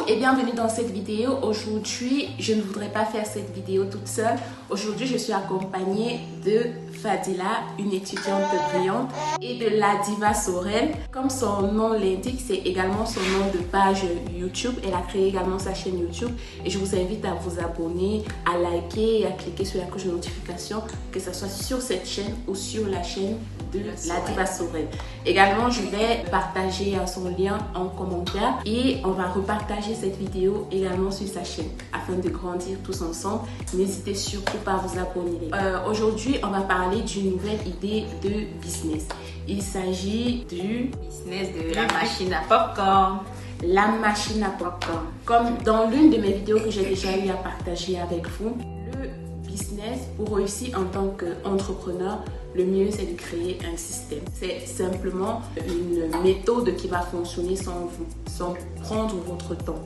et bienvenue dans cette vidéo. Aujourd'hui, je ne voudrais pas faire cette vidéo toute seule. Aujourd'hui, je suis accompagnée de Fadila, une étudiante brillante, et de Ladiva Sorel. Comme son nom l'indique, c'est également son nom de page YouTube. Elle a créé également sa chaîne YouTube et je vous invite à vous abonner, à liker et à cliquer sur la cloche de notification, que ce soit sur cette chaîne ou sur la chaîne de Ladiva Sorel. Également, je vais partager son lien en commentaire et on va repartager cette vidéo également sur sa chaîne afin de grandir tous ensemble. N'hésitez surtout pas à vous abonner. Aujourd'hui, on va parler d'une nouvelle idée de business. Il s'agit du business de la machine à popcorn. La machine à popcorn. Comme dans l'une de mes vidéos que j'ai déjà eu à partager avec vous, le business, pour réussir en tant qu'entrepreneur, le mieux c'est de créer un système. C'est simplement une méthode qui va fonctionner sans vous, sans prendre votre temps.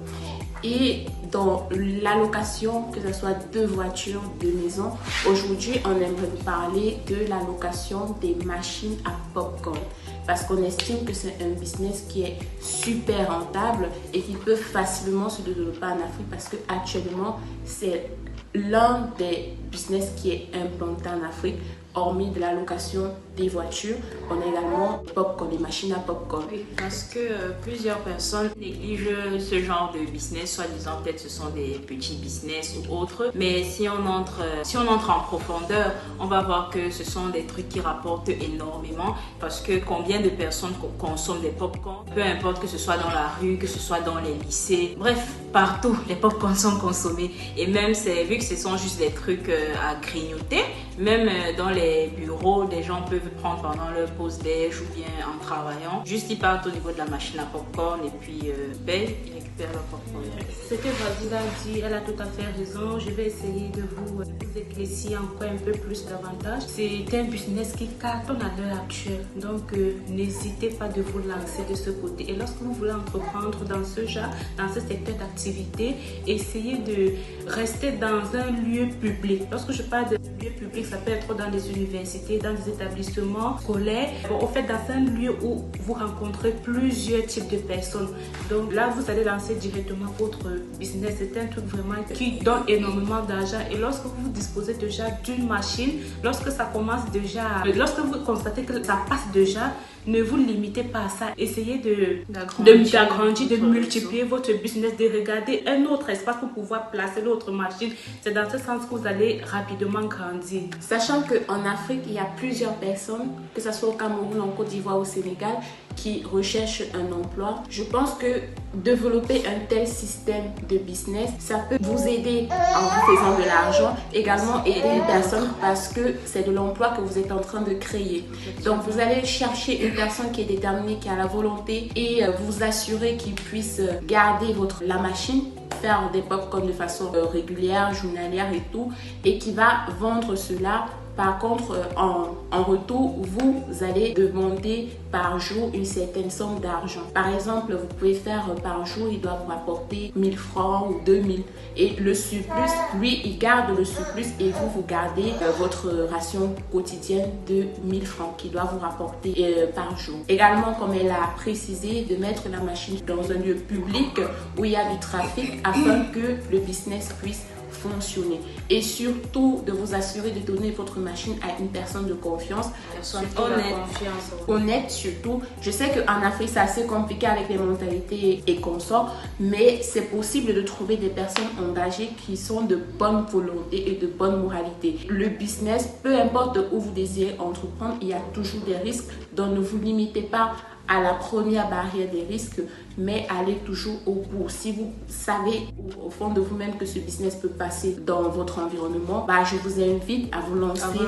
Et dans l'allocation, que ce soit de voitures, de maisons, aujourd'hui on aimerait vous parler de l'allocation des machines à popcorn. Parce qu'on estime que c'est un business qui est super rentable et qui peut facilement se développer en Afrique parce qu'actuellement c'est l'un des business qui est implanté en Afrique. Hormis de la location des voitures, on a également popcorn, les machines à popcorn. Oui, parce que plusieurs personnes négligent ce genre de business, soit disant peut-être ce sont des petits business ou autres. Mais si on entre en profondeur, on va voir que ce sont des trucs qui rapportent énormément. Parce que combien de personnes consomment des popcorn, peu importe que ce soit dans la rue, que ce soit dans les lycées, bref, partout les popcorn sont consommés. Et même vu que ce sont juste des trucs à grignoter, même dans les bureaux, des gens peuvent prendre pendant leur pause déj ou bien en travaillant. Juste ils partent au niveau de la machine à popcorn et puis ils récupèrent leur popcorn. Ce que Fadila dit, elle a tout à fait raison. Je vais essayer de vous éclaircir encore un peu plus davantage. C'est un business qui cartonne à l'heure actuelle. Donc n'hésitez pas de vous lancer de ce côté. Et lorsque vous voulez entreprendre dans ce genre, dans ce secteur d'activité, essayez de rester dans un lieu public. Lorsque je parle de lieu public, ça peut être dans les universités, dans des établissements scolaires. Bon, au fait, dans un lieu où vous rencontrez plusieurs types de personnes. Donc là, vous allez lancer directement votre business. C'est un truc vraiment qui donne énormément d'argent. Et lorsque vous disposez déjà d'une machine, lorsque lorsque vous constatez que ça passe déjà, ne vous limitez pas à ça. Essayez d'agrandir, de multiplier votre business, de regarder un autre espace pour pouvoir placer l'autre machine. C'est dans ce sens que vous allez rapidement grandir. Sachant qu'en Afrique, il y a plusieurs personnes, que ce soit au Cameroun, en Côte d'Ivoire, au Sénégal, qui recherchent un emploi. Je pense que développer un tel système de business, ça peut vous aider en vous faisant de l'argent, également aider les personnes parce que c'est de l'emploi que vous êtes en train de créer. Donc vous allez chercher une personne qui est déterminée, qui a la volonté et vous assurer qu'il puisse garder la machine, faire des popcorn de façon régulière, journalière et tout, et qui va vendre cela. Par contre, en retour, vous allez demander par jour une certaine somme d'argent. Par exemple, vous pouvez faire par jour, il doit vous rapporter 1000 francs ou 2000. Et le surplus, lui, il garde le surplus et vous gardez votre ration quotidienne de 1000 francs qu'il doit vous rapporter par jour. Également, comme elle a précisé, de mettre la machine dans un lieu public où il y a du trafic afin que le business puisse fonctionner. Et surtout de vous assurer de donner votre machine à une personne de confiance, honnête surtout. Je sais qu'en Afrique c'est assez compliqué avec les mentalités et consorts, mais c'est possible de trouver des personnes engagées qui sont de bonne volonté et de bonne moralité. Le business, peu importe où vous désirez entreprendre, il y a toujours des risques, donc ne vous limitez pas à la première barrière des risques, mais allez toujours au bout. Si vous savez au fond de vous-même que ce business peut passer dans votre environnement, je vous invite à vous lancer.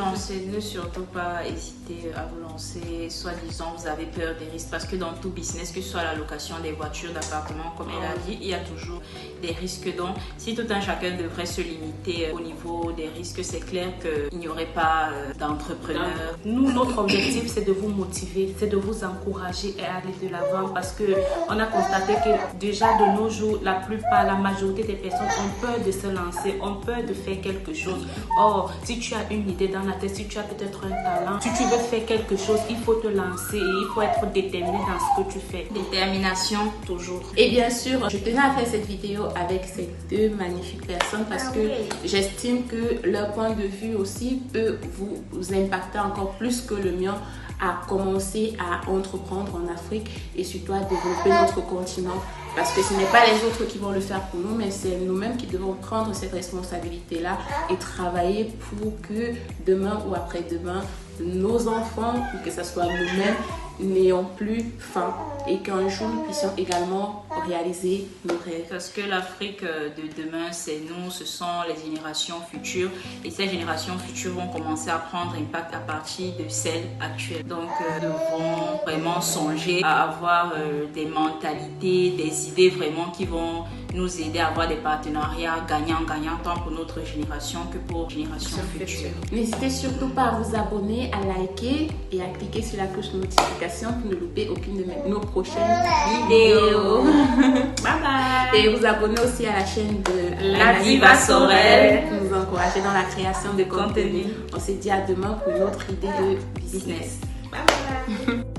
Ne surtout pas hésiter à vous lancer, soi-disant vous avez peur des risques, parce que dans tout business, que ce soit la location des voitures, d'appartements, comme elle a dit, il y a toujours des risques. Donc, si tout un chacun devrait se limiter au niveau des risques, c'est clair qu'il n'y aurait pas d'entrepreneurs. Nous, notre objectif, c'est de vous motiver, c'est de vous encourager et aller de l'avant, parce que on a constaté que déjà de nos jours, la majorité des personnes ont peur de se lancer, ont peur de faire quelque chose. Or, si tu as une idée dans la tête, si tu as peut-être un talent, si tu veux faire quelque chose, il faut te lancer et il faut être déterminé dans ce que tu fais. Détermination, toujours. Et bien sûr, je tenais à faire cette vidéo avec ces deux magnifiques personnes parce que j'estime que leur point de vue aussi peut vous impacter encore plus que le mien à commencer à entreprendre en Afrique et surtout à développer notre continent. Parce que ce n'est pas les autres qui vont le faire pour nous, mais c'est nous-mêmes qui devons prendre cette responsabilité-là et travailler pour que demain ou après-demain, nos enfants, ou que ce soit nous-mêmes, n'ayons plus faim et qu'un jour nous puissions également réaliser nos rêves. Parce que l'Afrique de demain, c'est nous, ce sont les générations futures et ces générations futures vont commencer à prendre impact à partir de celles actuelles. Donc, nous devons vraiment songer à avoir des mentalités, des idées vraiment qui vont nous aider à avoir des partenariats gagnants-gagnants tant pour notre génération que pour les générations futures. N'hésitez surtout pas à vous abonner, à liker et à cliquer sur la cloche de notification pour ne louper aucune de nos prochaines vidéos. Bye bye! Et vous abonner aussi à la chaîne de La Diva Sorel pour nous encourager dans la création de contenu. On se dit à demain pour une autre idée de business. Bye bye!